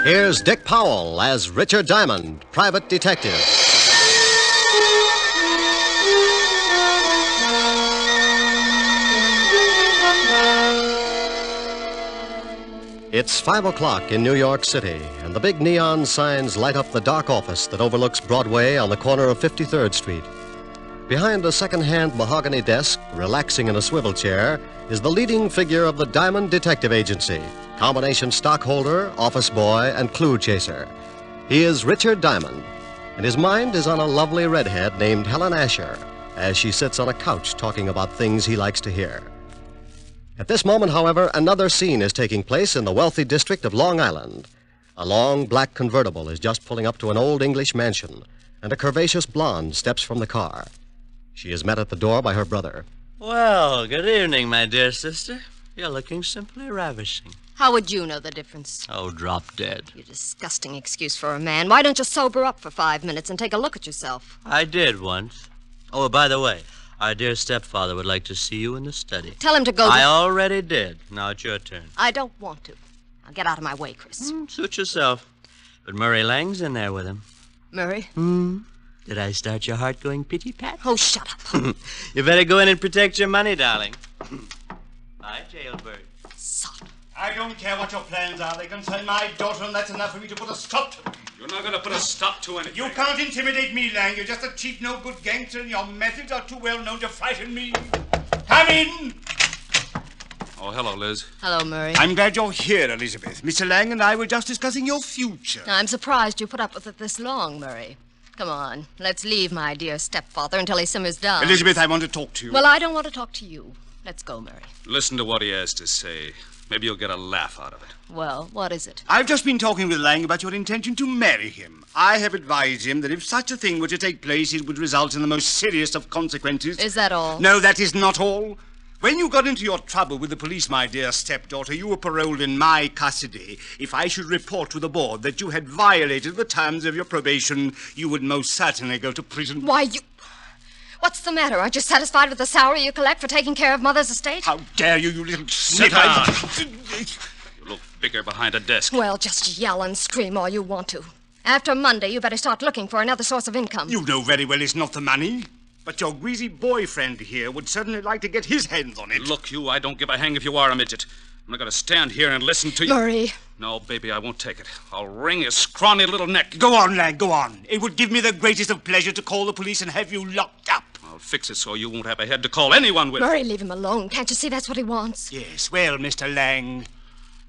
Here's Dick Powell as Richard Diamond, private detective. It's 5 o'clock in New York City, and the big neon signs light up the dark office that overlooks Broadway on the corner of 53rd Street. Behind a second-hand mahogany desk, relaxing in a swivel chair, is the leading figure of the Diamond Detective Agency, combination stockholder, office boy, and clue chaser. He is Richard Diamond, and his mind is on a lovely redhead named Helen Asher, as she sits on a couch talking about things he likes to hear. At this moment, however, another scene is taking place in the wealthy district of Long Island. A long black convertible is just pulling up to an old English mansion, and a curvaceous blonde steps from the car. She is met at the door by her brother. Well, good evening, my dear sister. You're looking simply ravishing. How would you know the difference? Oh, drop dead. You disgusting excuse for a man. Why don't you sober up for 5 minutes and take a look at yourself? I did once. Oh, by the way, our dear stepfather would like to see you in the study. Tell him to go. I already did. Now it's your turn. I don't want to. Now get out of my way, Chris. Suit yourself. But Murray Lang's in there with him. Murray? Did I start your heart going pitty-pat? Oh, shut up. You better go in and protect your money, darling. Bye, jailbird. Sod. I don't care what your plans are. They concern my daughter, and that's enough for me to put a stop to them. You're not going to put a stop to anything. You can't intimidate me, Lang. You're just a cheap, no-good gangster, and your methods are too well known to frighten me. Come in! Oh, hello, Liz. Hello, Murray. I'm glad you're here, Elizabeth. Mr. Lang and I were just discussing your future. I'm surprised you put up with it this long, Murray. Come on, let's leave my dear stepfather until he simmers down. Elizabeth, I want to talk to you. Well, I don't want to talk to you. Let's go, Murray. Listen to what he has to say. Maybe you'll get a laugh out of it. Well, what is it? I've just been talking with Lang about your intention to marry him. I have advised him that if such a thing were to take place, it would result in the most serious of consequences. Is that all? No, that is not all. When you got into your trouble with the police, my dear stepdaughter, you were paroled in my custody. If I should report to the board that you had violated the terms of your probation, you would most certainly go to prison. Why, you... What's the matter? Aren't you satisfied with the salary you collect for taking care of Mother's estate? How dare you, you little Sit snip! down. You look bigger behind a desk. Well, just yell and scream all you want to. After Monday, you better start looking for another source of income. You know very well it's not the money. But your greasy boyfriend here would certainly like to get his hands on it. Look, you, I don't give a hang if you are a midget. I'm not going to stand here and listen to you. Murray. No, baby, I won't take it. I'll wring his scrawny little neck. Go on, lad, go on. It would give me the greatest of pleasure to call the police and have you locked up. I'll fix it so you won't have a head to call anyone with. Murray, leave him alone. Can't you see that's what he wants? Yes, well, Mr. Lang.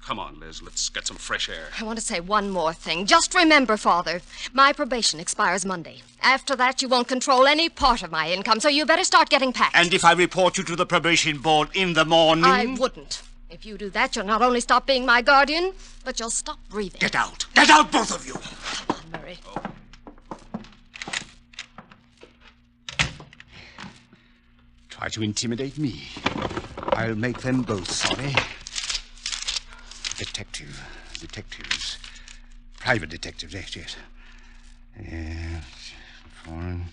Come on, Liz, let's get some fresh air. I want to say one more thing. Just remember, Father, my probation expires Monday. After that, you won't control any part of my income, so you better start getting packed. And if I report you to the probation board in the morning? I wouldn't. If you do that, you'll not only stop being my guardian, but you'll stop breathing. Get out. Get out, both of you. Come on, Murray. Try to intimidate me. I'll make them both sorry. Detectives. Private detectives, yes. Foreign.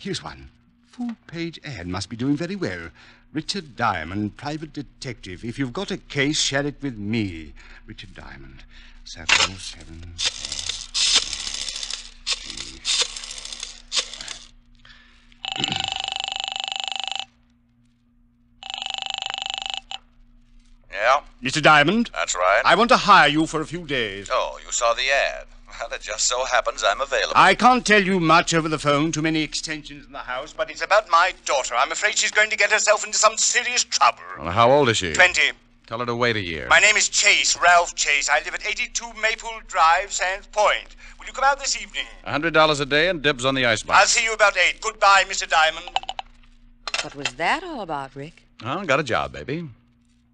Here's one. Full-page ad must be doing very well. Richard Diamond, private detective. If you've got a case, share it with me. Richard Diamond. 707. Yeah? Mr. Diamond? That's right. I want to hire you for a few days. Oh, you saw the ad. Well, it just so happens I'm available. I can't tell you much over the phone, too many extensions in the house, but it's about my daughter. I'm afraid she's going to get herself into some serious trouble. Well, how old is she? 20. Tell her to wait a year. My name is Chase, Ralph Chase. I live at 82 Maple Drive, Sands Point. Will you come out this evening? $100 a day and dibs on the icebox. I'll see you about 8. Goodbye, Mr. Diamond. What was that all about, Rick? Oh, got a job, baby.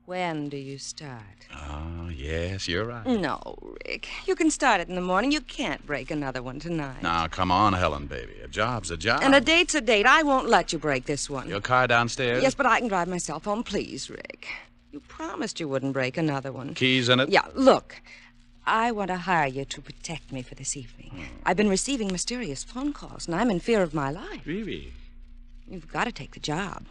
When do you start? Oh, yes, you're right. No, Rick. You can start it in the morning. You can't break another one tonight. Now, come on, Helen, baby. A job's a job. And a date's a date. I won't let you break this one. Your car downstairs? Yes, but I can drive myself home. Please, Rick. You promised you wouldn't break another one. Keys in it? Yeah, look. I want to hire you to protect me for this evening. I've been receiving mysterious phone calls, and I'm in fear of my life. Really? You've got to take the job.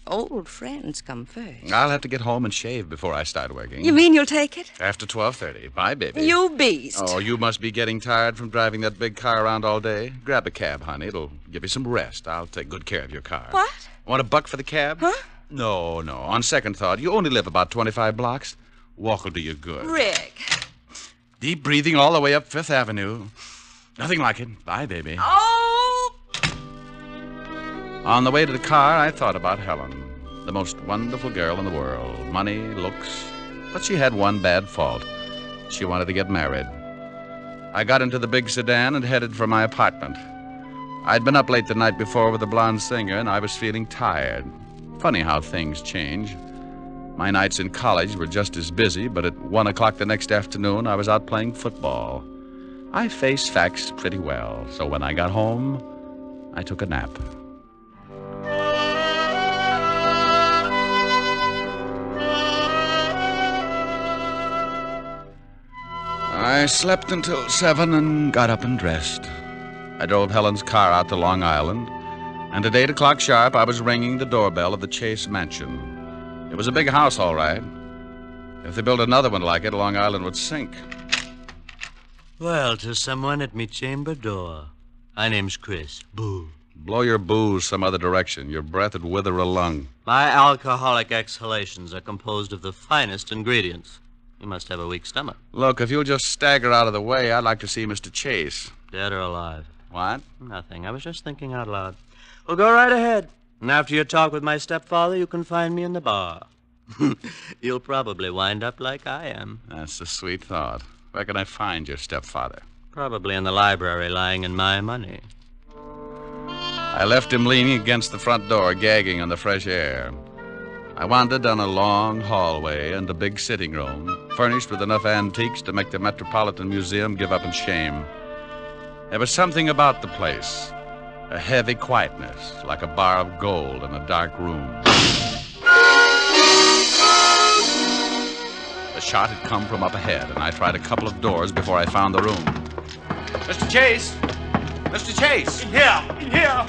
Old friends come first. I'll have to get home and shave before I start working. You mean you'll take it? After 12:30. Bye, baby. You beast. Oh, you must be getting tired from driving that big car around all day. Grab a cab, honey. It'll give you some rest. I'll take good care of your car. What? Want a buck for the cab? Huh? No. On second thought, you only live about 25 blocks. Walk will do you good. Rick. Deep breathing all the way up Fifth Avenue. Nothing like it. Bye, baby. Oh! On the way to the car, I thought about Helen. The most wonderful girl in the world. Money, looks. But she had one bad fault. She wanted to get married. I got into the big sedan and headed for my apartment. I'd been up late the night before with the blonde singer, and I was feeling tired. Funny how things change. My nights in college were just as busy, but at 1 o'clock the next afternoon, I was out playing football. I face facts pretty well, so when I got home, I took a nap. I slept until 7 and got up and dressed. I drove Helen's car out to Long Island, and at 8 o'clock sharp, I was ringing the doorbell of the Chase Mansion. It was a big house, all right. If they built another one like it, Long Island would sink. Well, to someone at me chamber door. My name's Chris. Boo. Blow your booze some other direction. Your breath would wither a lung. My alcoholic exhalations are composed of the finest ingredients. You must have a weak stomach. Look, if you'll just stagger out of the way, I'd like to see Mr. Chase. Dead or alive? What? Nothing. I was just thinking out loud. Well, go right ahead. And after your talk with my stepfather, you can find me in the bar. You'll probably wind up like I am. That's a sweet thought. Where can I find your stepfather? Probably in the library, lying in my money. I left him leaning against the front door, gagging on the fresh air. I wandered down a long hallway and a big sitting room, furnished with enough antiques to make the Metropolitan Museum give up in shame. There was something about the place, a heavy quietness, like a bar of gold in a dark room. The shot had come from up ahead, and I tried a couple of doors before I found the room. Mr. Chase! Mr. Chase! In here! In here!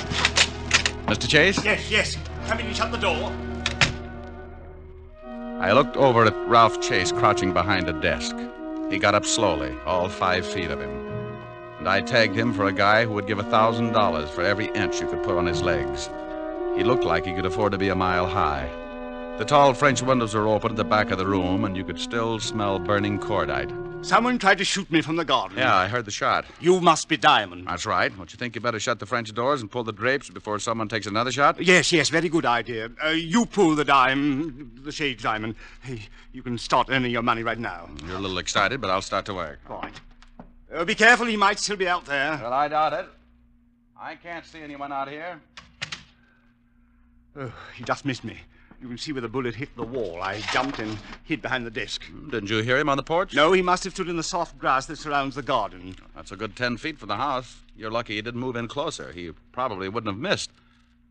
Mr. Chase? Yes. Come in and shut the door. I looked over at Ralph Chase crouching behind a desk. He got up slowly, all 5 feet of him. And I tagged him for a guy who would give $1,000 for every inch you could put on his legs. He looked like he could afford to be a mile high. The tall French windows were open at the back of the room, and you could still smell burning cordite. Someone tried to shoot me from the garden. Yeah, I heard the shot. You must be Diamond. That's right. Don't you think you better shut the French doors and pull the drapes before someone takes another shot? Yes, very good idea. You pull the shade diamond. Hey, you can start earning your money right now. You're a little excited, but I'll start to work. Right. Be careful, he might still be out there. Well, I doubt it. I can't see anyone out here. Oh, he just missed me. You can see where the bullet hit the wall. I jumped and hid behind the desk. Didn't you hear him on the porch? No, he must have stood in the soft grass that surrounds the garden. That's a good 10 feet from the house. You're lucky he didn't move in closer. He probably wouldn't have missed.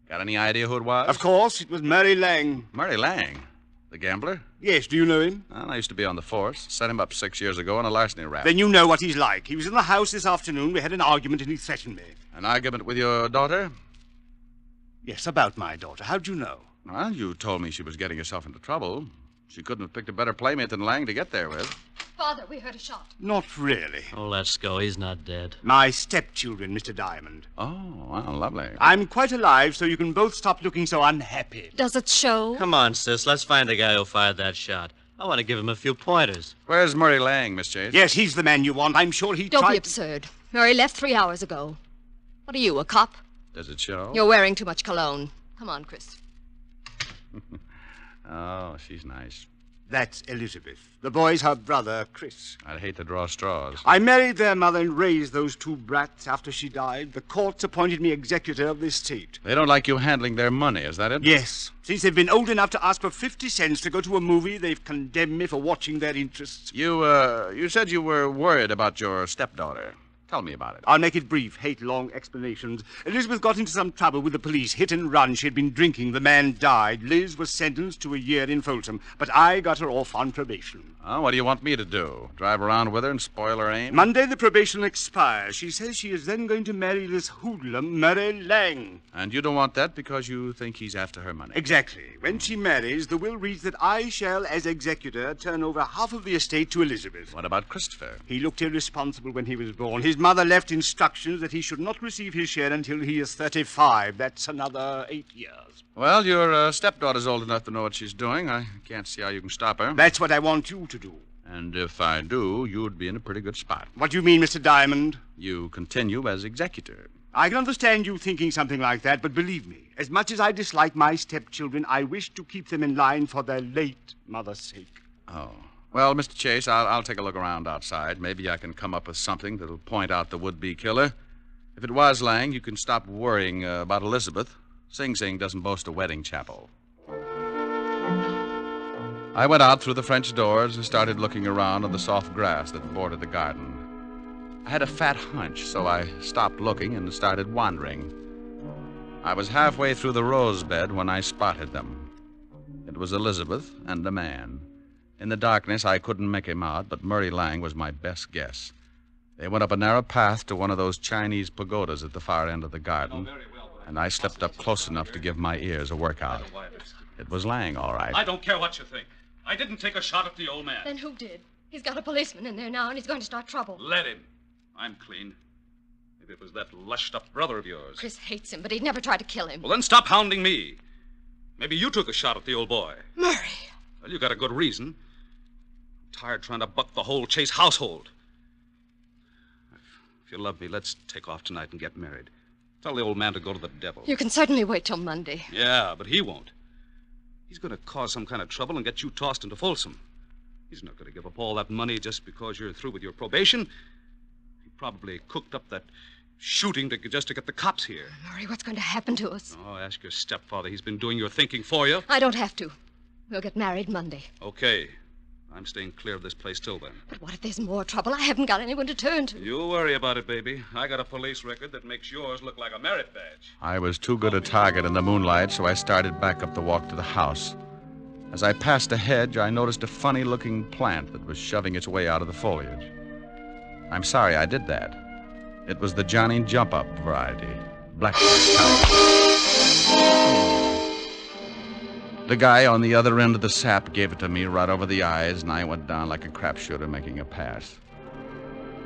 Got any idea who it was? Of course, it was Murray Lang. Murray Lang? The gambler? Yes, do you know him? Well, I used to be on the force. Set him up 6 years ago on a larceny rap. Then you know what he's like. He was in the house this afternoon. We had an argument and he threatened me. An argument with your daughter? Yes, about my daughter. How'd you know? Well, you told me she was getting herself into trouble. She couldn't have picked a better playmate than Lang to get there with. Father, we heard a shot. Not really. Oh, let's go. He's not dead. My stepchildren, Mr. Diamond. Oh, well, lovely. I'm quite alive, so you can both stop looking so unhappy. Does it show? Come on, sis. Let's find the guy who fired that shot. I want to give him a few pointers. Where's Murray Lang, Miss Chase? Yes, he's the man you want. I'm sure he Don't tried... be absurd. Murray left 3 hours ago. What are you, a cop? Does it show? You're wearing too much cologne. Come on, Chris. Oh, she's nice. That's Elizabeth. The boy's her brother, Chris. I'd hate to draw straws. I married their mother and raised those two brats after she died. The courts appointed me executor of the estate. They don't like you handling their money, is that it? Yes. Since they've been old enough to ask for 50 cents to go to a movie, they've condemned me for watching their interests. You said you were worried about your stepdaughter. Tell me about it. I'll make it brief. Hate long explanations. Elizabeth got into some trouble with the police. Hit and run. She had been drinking. The man died. Liz was sentenced to a year in Folsom. But I got her off on probation. Oh, what do you want me to do? Drive around with her and spoil her aim? Monday the probation expires. She says she is then going to marry this hoodlum, Murray Lang. And you don't want that because you think he's after her money? Exactly. When she marries, the will reads that I shall, as executor, turn over half of the estate to Elizabeth. What about Christopher? He looked irresponsible when he was born. His mother left instructions that he should not receive his share until he is 35. That's another 8 years. Well, your stepdaughter's old enough to know what she's doing. I can't see how you can stop her. That's what I want you to do. And if I do, you'd be in a pretty good spot. What do you mean, Mr. Diamond? You continue as executor. I can understand you thinking something like that, but believe me, as much as I dislike my stepchildren, I wish to keep them in line for their late mother's sake. Oh. Well, Mr. Chase, I'll take a look around outside. Maybe I can come up with something that'll point out the would-be killer. If it was Lang, you can stop worrying about Elizabeth. Sing Sing doesn't boast a wedding chapel. I went out through the French doors and started looking around on the soft grass that bordered the garden. I had a fat hunch, so I stopped looking and started wandering. I was halfway through the rose bed when I spotted them. It was Elizabeth and a man. In the darkness, I couldn't make him out, but Murray Lang was my best guess. They went up a narrow path to one of those Chinese pagodas at the far end of the garden, and I stepped up close enough to give my ears a workout. It was Lang, all right. I don't care what you think. I didn't take a shot at the old man. Then who did? He's got a policeman in there now, and he's going to start trouble. Let him. I'm clean. Maybe it was that lushed-up brother of yours. Chris hates him, but he'd never try to kill him. Well, then stop hounding me. Maybe you took a shot at the old boy. Murray. Well, you got a good reason. I'm tired trying to buck the whole Chase household. If you love me, let's take off tonight and get married. Tell the old man to go to the devil. You can certainly wait till Monday. Yeah, but he won't. He's going to cause some kind of trouble and get you tossed into Folsom. He's not going to give up all that money just because you're through with your probation. He probably cooked up that shooting just to get the cops here. Murray, what's going to happen to us? Oh, ask your stepfather. He's been doing your thinking for you. I don't have to. We'll get married Monday. Okay. I'm staying clear of this place till then. But what if there's more trouble? I haven't got anyone to turn to. You worry about it, baby. I got a police record that makes yours look like a merit badge. I was too good a target in the moonlight, so I started back up the walk to the house. As I passed a hedge, I noticed a funny-looking plant that was shoving its way out of the foliage. I'm sorry I did that. It was the Johnny Jump-Up variety, blackberry kind. The guy on the other end of the sap gave it to me right over the eyes, and I went down like a crapshooter making a pass.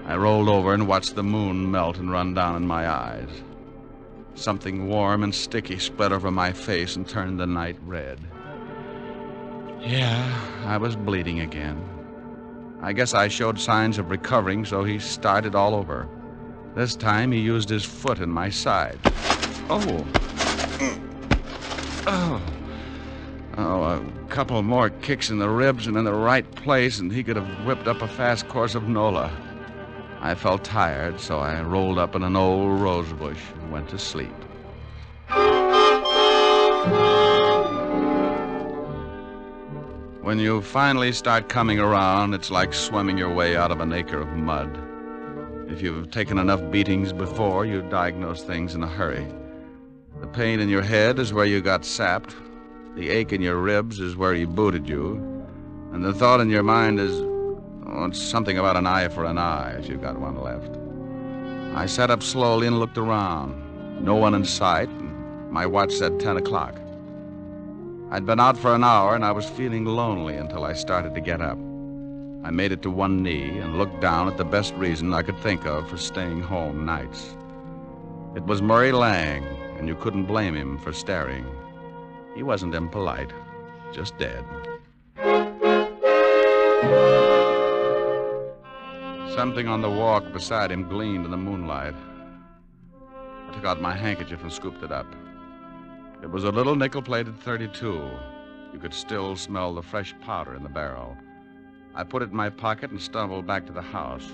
I rolled over and watched the moon melt and run down in my eyes. Something warm and sticky spread over my face and turned the night red. Yeah, I was bleeding again. I guess I showed signs of recovering, so he started all over. This time he used his foot in my side. Oh, a couple more kicks in the ribs and in the right place, and he could have whipped up a fast course of Nola. I felt tired, so I rolled up in an old rose bush and went to sleep. When you finally start coming around, it's like swimming your way out of an acre of mud. If you've taken enough beatings before, you diagnose things in a hurry. The pain in your head is where you got sapped. The ache in your ribs is where he booted you. And the thought in your mind is, it's something about an eye for an eye, if you've got one left. I sat up slowly and looked around. No one in sight, and my watch said 10 o'clock. I'd been out for an hour, and I was feeling lonely until I started to get up. I made it to one knee and looked down at the best reason I could think of for staying home nights. It was Murray Lang, and you couldn't blame him for staring. He wasn't impolite, just dead. Something on the walk beside him gleamed in the moonlight. I took out my handkerchief and scooped it up. It was a little nickel-plated .32. You could still smell the fresh powder in the barrel. I put it in my pocket and stumbled back to the house.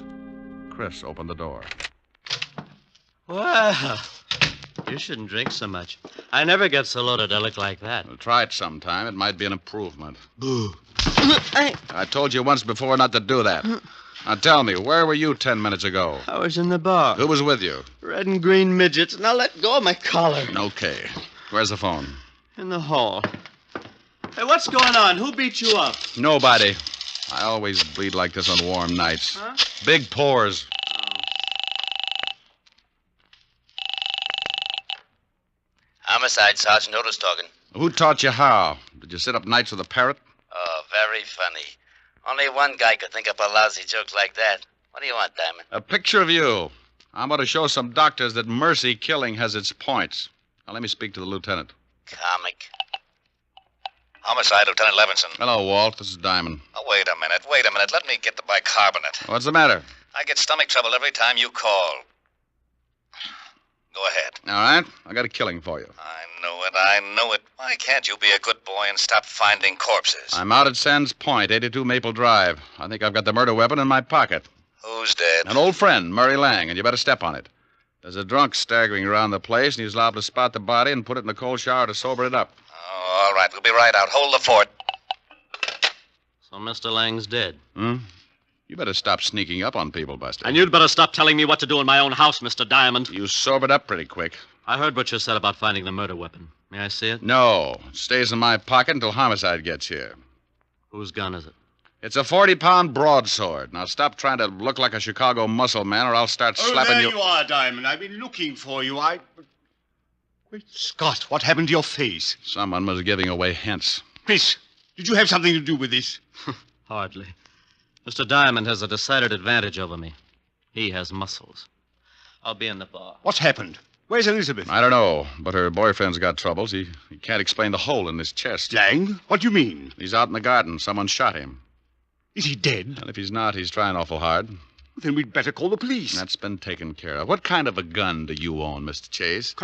Chris opened the door. Well, you shouldn't drink so much. I never get so loaded I look like that. Well, try it sometime. It might be an improvement. Boo. I told you once before not to do that. Now tell me, where were you 10 minutes ago? I was in the bar. Who was with you? Red and green midgets. Now let go of my collar. Okay. Where's the phone? In the hall. Hey, what's going on? Who beat you up? Nobody. I always bleed like this on warm nights. Huh? Big pores. Homicide, Sergeant Otis talking. Who taught you how? Did you sit up nights with a parrot? Oh, very funny. Only one guy could think up a lousy joke like that. What do you want, Diamond? A picture of you. I'm going to show some doctors that mercy killing has its points. Now, let me speak to the lieutenant. Comic. Homicide, Lieutenant Levinson. Hello, Walt. This is Diamond. Oh, wait a minute. Let me get the bicarbonate. What's the matter? I get stomach trouble every time you call. Go ahead. All right. I got a killing for you. I know it. Why can't you be a good boy and stop finding corpses? I'm out at Sands Point, 82 Maple Drive. I think I've got the murder weapon in my pocket. Who's dead? An old friend, Murray Lang, and you better step on it. There's a drunk staggering around the place, and he's liable to spot the body and put it in a cold shower to sober it up. Oh, all right. We'll be right out. Hold the fort. So Mr. Lang's dead. You better stop sneaking up on people, Buster. And you'd better stop telling me what to do in my own house, Mr. Diamond. You sobered up pretty quick. I heard what you said about finding the murder weapon. May I see it? No. It stays in my pocket until Homicide gets here. Whose gun is it? It's a 40-pound broadsword. Now stop trying to look like a Chicago muscle man, or I'll start slapping you. There you are, Diamond. I've been looking for you. Great Scott, what happened to your face? Someone was giving away hints. Chris, did you have something to do with this? Hardly. Mr. Diamond has a decided advantage over me. He has muscles. I'll be in the bar. What's happened? Where's Elizabeth? I don't know, but her boyfriend's got troubles. He can't explain the hole in his chest. Lang? What do you mean? He's out in the garden. Someone shot him. Is he dead? And if he's not, he's trying awful hard. Then we'd better call the police. That's been taken care of. What kind of a gun do you own, Mr. Chase?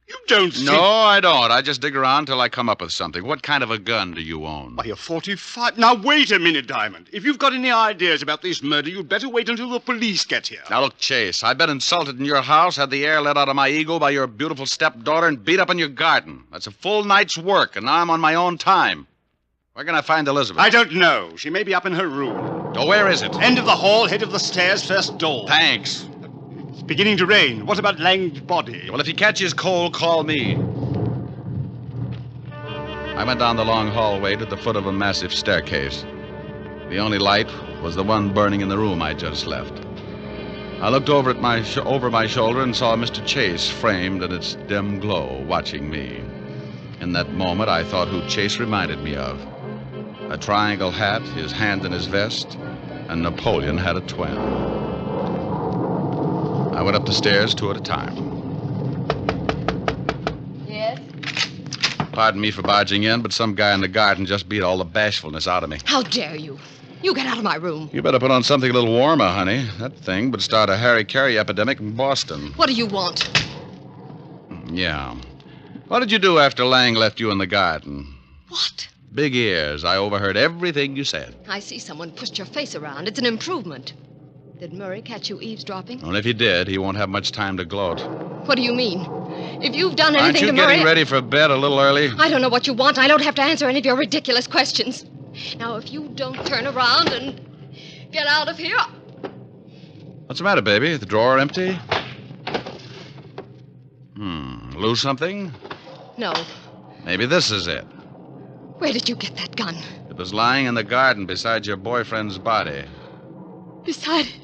You don't think... No, I don't. I just dig around till I come up with something. What kind of a gun do you own? Why, a 45... Now, wait a minute, Diamond. If you've got any ideas about this murder, you'd better wait until the police get here. Now, look, Chase, I've been insulted in your house, had the air let out of my ego by your beautiful stepdaughter, and beat up in your garden. That's a full night's work, and now I'm on my own time. Where can I find Elizabeth? I don't know. She may be up in her room. Oh, where is it? End of the hall, head of the stairs, first door. Thanks. It's beginning to rain. What about Lang's body? Well, if he catches cold, call me. I went down the long hallway to the foot of a massive staircase. The only light was the one burning in the room I just left. I looked over at over my shoulder and saw Mr. Chase framed in its dim glow, watching me. In that moment, I thought who Chase reminded me of. A triangle hat, his hand in his vest, and Napoleon had a twin. I went up the stairs 2 at a time. Yes? Pardon me for barging in, but some guy in the garden just beat all the bashfulness out of me. How dare you? You get out of my room. You better put on something a little warmer, honey. That thing would start a Harry Carey epidemic in Boston. What do you want? Yeah. What did you do after Lang left you in the garden? What? Big ears. I overheard everything you said. I see someone pushed your face around. It's an improvement. Did Murray catch you eavesdropping? Well, if he did, he won't have much time to gloat. What do you mean? If you've done anything Aren't you to Murray... getting ready for bed a little early? I don't know what you want. I don't have to answer any of your ridiculous questions. Now, if you don't turn around and get out of here... What's the matter, baby? The drawer empty? Lose something? No. Maybe this is it. Where did you get that gun? It was lying in the garden beside your boyfriend's body. Beside it?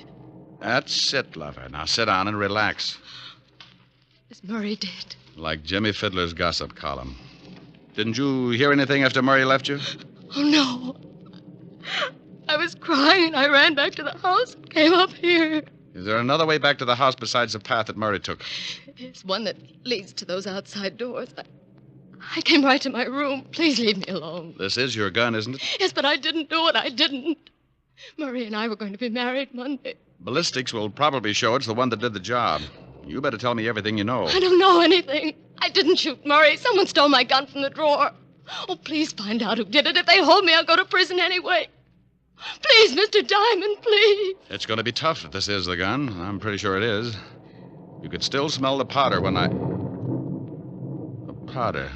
That's it, lover. Now sit down and relax. Is Murray dead? Like Jimmy Fiddler's gossip column. Didn't you hear anything after Murray left you? Oh, no. I was crying and I ran back to the house and came up here. Is there another way back to the house besides the path that Murray took? It's one that leads to those outside doors. I came right to my room. Please leave me alone. This is your gun, isn't it? Yes, but I didn't do it. I didn't. Murray and I were going to be married Monday. Ballistics will probably show it's the one that did the job. You better tell me everything you know. I don't know anything. I didn't shoot Murray. Someone stole my gun from the drawer. Oh, please find out who did it. If they hold me, I'll go to prison anyway. Please, Mr. Diamond, please. It's going to be tough if this is the gun. I'm pretty sure it is. You could still smell the powder when I... The powder.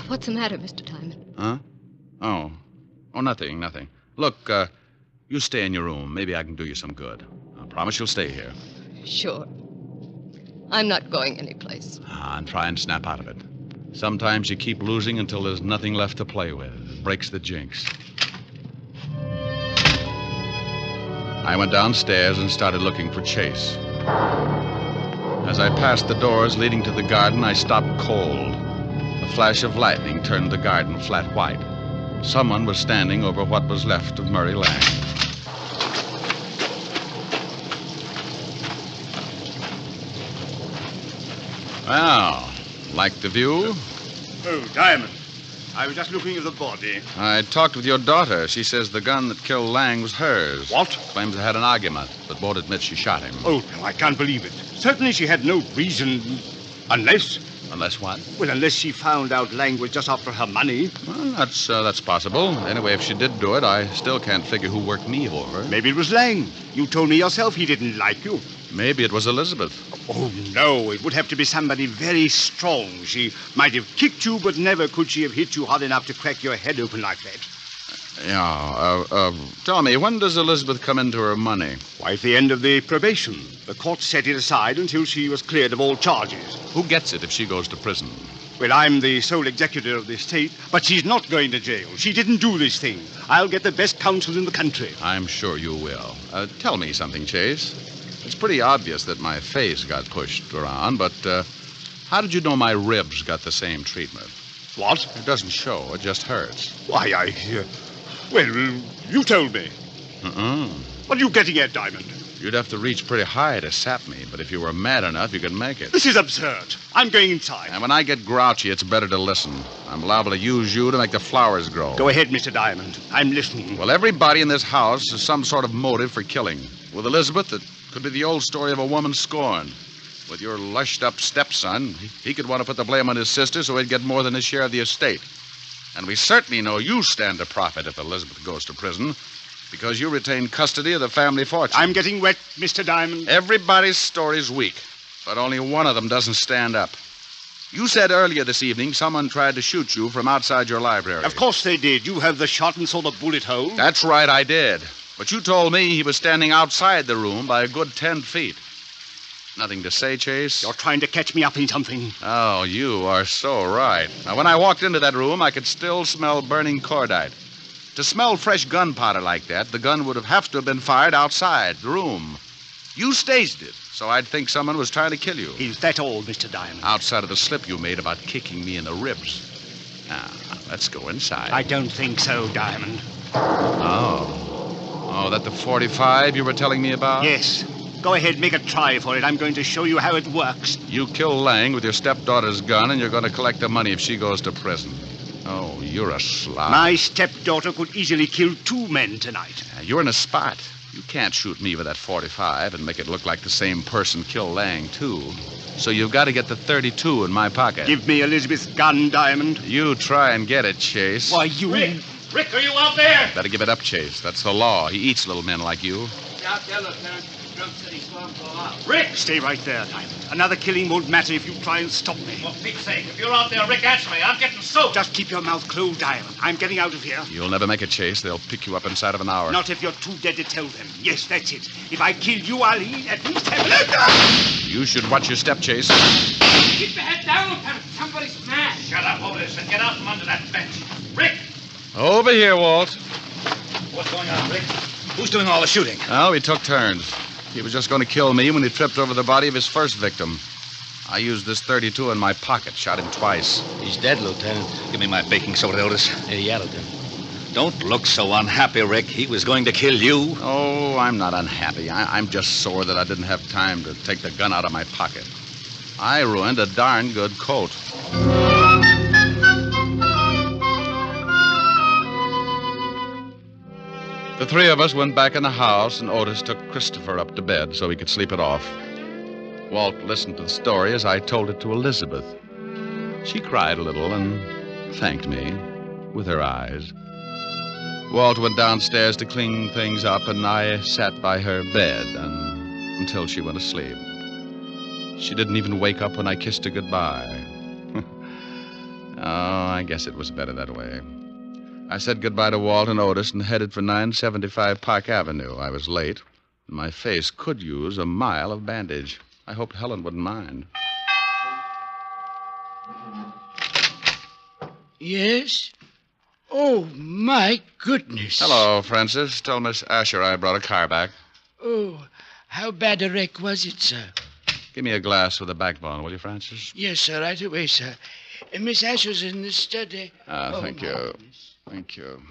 What's the matter, Mr. Diamond? Huh? Oh, nothing. Look, you stay in your room. Maybe I can do you some good. I promise you'll stay here. Sure. I'm not going anyplace. And try and snap out of it. Sometimes you keep losing until there's nothing left to play with. It breaks the jinx. I went downstairs and started looking for Chase. As I passed the doors leading to the garden, I stopped cold. A flash of lightning turned the garden flat white. Someone was standing over what was left of Murray Lang. Well, like the view? Oh, Diamond. I was just looking at the body. I talked with your daughter. She says the gun that killed Lang was hers. What? Claims they had an argument, but won't admit she shot him. Oh, no, I can't believe it. Certainly she had no reason. Unless... Unless what? Well, unless she found out Lang was just after her money. Well, that's possible. Anyway, if she did do it, I still can't figure who worked me over. Maybe it was Lang. You told me yourself he didn't like you. Maybe it was Elizabeth. Oh, no. It would have to be somebody very strong. She might have kicked you, but never could she have hit you hard enough to crack your head open like that. Yeah, tell me, when does Elizabeth come into her money? Why, at the end of the probation. The court set it aside until she was cleared of all charges. Who gets it if she goes to prison? Well, I'm the sole executor of the estate, but she's not going to jail. She didn't do this thing. I'll get the best counsel in the country. I'm sure you will. Tell me something, Chase. It's pretty obvious that my face got pushed around, but how did you know my ribs got the same treatment? What? It doesn't show. It just hurts. Why, well, you told me. What are you getting at, Diamond? You'd have to reach pretty high to sap me, but if you were mad enough, you could make it. This is absurd. I'm going inside. And when I get grouchy, it's better to listen. I'm liable to use you to make the flowers grow. Go ahead, Mr. Diamond. I'm listening. Well, everybody in this house has some sort of motive for killing. With Elizabeth, it could be the old story of a woman scorned. With your lushed-up stepson, he could want to put the blame on his sister so he'd get more than his share of the estate. And we certainly know you stand to profit if Elizabeth goes to prison, because you retain custody of the family fortune. I'm getting wet, Mr. Diamond. Everybody's story's weak, but only one of them doesn't stand up. You said earlier this evening someone tried to shoot you from outside your library. Of course they did. You have the shot and saw the bullet hole. That's right, I did. But you told me he was standing outside the room by a good 10 feet. Nothing to say, Chase? You're trying to catch me up in something. Oh, you are so right. Now, when I walked into that room, I could still smell burning cordite. To smell fresh gunpowder like that, the gun would have to have been fired outside the room. You staged it, so I'd think someone was trying to kill you. Is that all, Mr. Diamond? Outside of the slip you made about kicking me in the ribs. Now, let's go inside. I don't think so, Diamond. Oh, that the 45 you were telling me about? Yes. Go ahead, make a try for it. I'm going to show you how it works. You kill Lang with your stepdaughter's gun, and you're going to collect the money if she goes to prison. Oh, you're a slob. My stepdaughter could easily kill 2 men tonight. You're in a spot. You can't shoot me with that 45 and make it look like the same person killed Lang, too. So you've got to get the 32 in my pocket. Give me Elizabeth's gun, Diamond. You try and get it, Chase. Why, you... Rick, are you out there? Better give it up, Chase. That's the law. He eats little men like you. Out there, Lieutenant. Drum said he saw him go out. Rick! Stay right there, Diamond. Another killing won't matter if you try and stop me. For Pete's sake, if you're out there, Rick, answer me. I'm getting soaked. Just keep your mouth closed, Diamond. I'm getting out of here. You'll never make it, Chase. They'll pick you up inside of an hour. Not if you're too dead to tell them. Yes, that's it. If I kill you, I'll at least have... You should watch your step, Chase. Keep your head down, Lieutenant. Somebody's mad. Shut up, Otis, and get out from under that bench. Rick! Over here, Walt. What's going on, Rick? Who's doing all the shooting? Well, we took turns. He was just going to kill me when he tripped over the body of his first victim. I used this 32 in my pocket, shot him twice. He's dead, Lieutenant. Give me my baking soda, Otis. Yeah, Lieutenant. Don't look so unhappy, Rick. He was going to kill you. Oh, I'm not unhappy. I'm just sore that I didn't have time to take the gun out of my pocket. I ruined a darn good coat. The 3 of us went back in the house, and Otis took Christopher up to bed so he could sleep it off. Walt listened to the story as I told it to Elizabeth. She cried a little, and thanked me with her eyes. Walt went downstairs to clean things up, and I sat by her bed until she went to sleep. She didn't even wake up when I kissed her goodbye. Oh, I guess it was better that way. I said goodbye to Walt and Otis and headed for 975 Park Avenue. I was late. My face could use a mile of bandage. I hoped Helen wouldn't mind. Yes? Oh, my goodness. Hello, Francis. Tell Miss Asher I brought a car back. Oh, how bad a wreck was it, sir? Give me a glass with a backbone, will you, Francis? Yes, sir, right away, sir. Miss Asher's in the study. Thank you. Goodness. Thank you.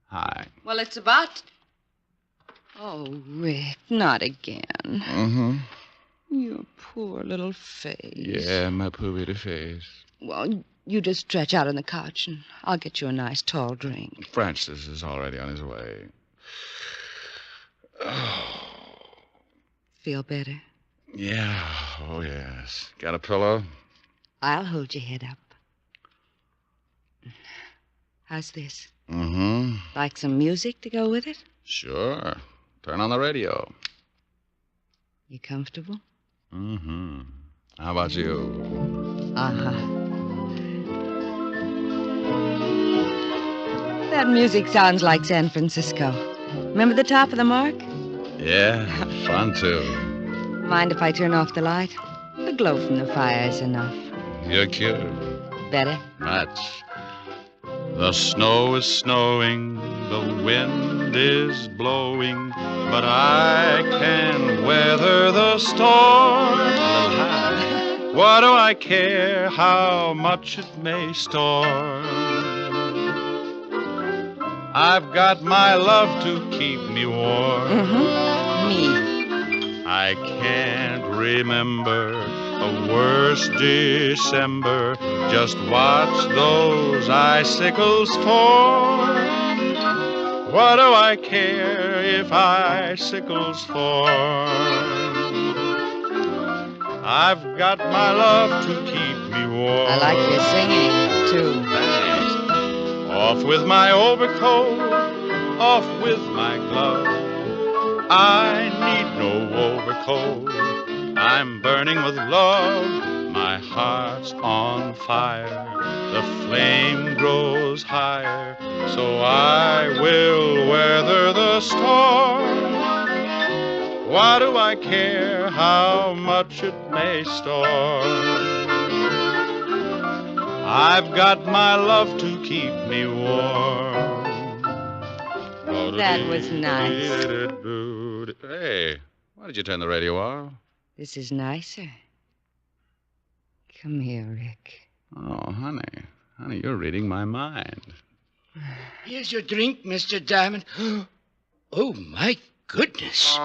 Hi. Well, it's about... Oh, Rick, not again. Mm-hmm. Your poor little face. Yeah, my poor little face. Well, you just stretch out on the couch, and I'll get you a nice tall drink. Francis is already on his way. Oh. Feel better? Yeah, oh, yes. Got a pillow? I'll hold your head up. How's this? Mm-hmm. Like some music to go with it? Sure. Turn on the radio. You comfortable? Mm-hmm. How about you? Uh-huh. That music sounds like San Francisco. Remember the top of the Mark? Yeah, fun too. Mind if I turn off the light? The glow from the fire is enough. You're cute. Better? Much. The snow is snowing, the wind is blowing, but I can weather the storm. A little high. What do I care how much it may storm? I've got my love to keep me warm. Mm-hmm. Me. I can't remember a worse December. Just watch those icicles form. What do I care if icicles form? I've got my love to keep me warm. I like your singing, too. Thanks. Off with my overcoat, off with my glove. I need no overcoat. I'm burning with love. My heart's on fire. The flame grows higher. So I will weather the storm. Why do I care how much it may storm? I've got my love to keep me warm. That was nice. Hey, why did you turn the radio off? This is nicer. Come here, Rick. Oh, honey. Honey, you're reading my mind. Here's your drink, Mr. Diamond. Oh, my goodness.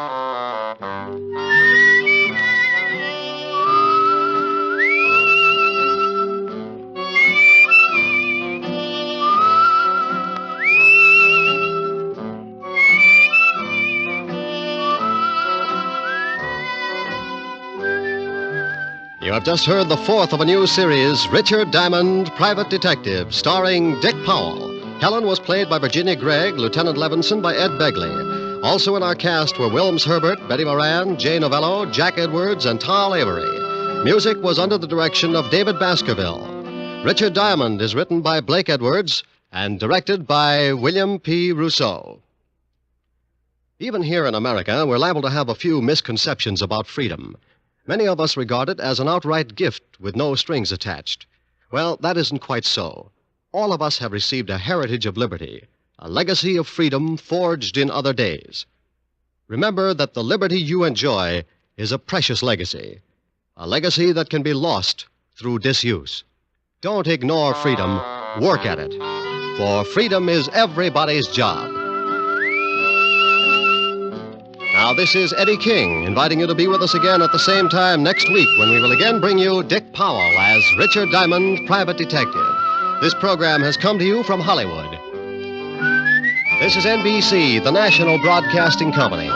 You have just heard the fourth of a new series, Richard Diamond, Private Detective, starring Dick Powell. Helen was played by Virginia Gregg, Lieutenant Levinson by Ed Begley. Also in our cast were Wilms Herbert, Betty Moran, Jay Novello, Jack Edwards, and Tal Avery. Music was under the direction of David Baskerville. Richard Diamond is written by Blake Edwards and directed by William P. Rousseau. Even here in America, we're liable to have a few misconceptions about freedom. Many of us regard it as an outright gift with no strings attached. Well, that isn't quite so. All of us have received a heritage of liberty, a legacy of freedom forged in other days. Remember that the liberty you enjoy is a precious legacy, a legacy that can be lost through disuse. Don't ignore freedom, work at it, for freedom is everybody's job. Now, this is Eddie King, inviting you to be with us again at the same time next week when we will again bring you Dick Powell as Richard Diamond, Private Detective. This program has come to you from Hollywood. This is NBC, the national broadcasting company.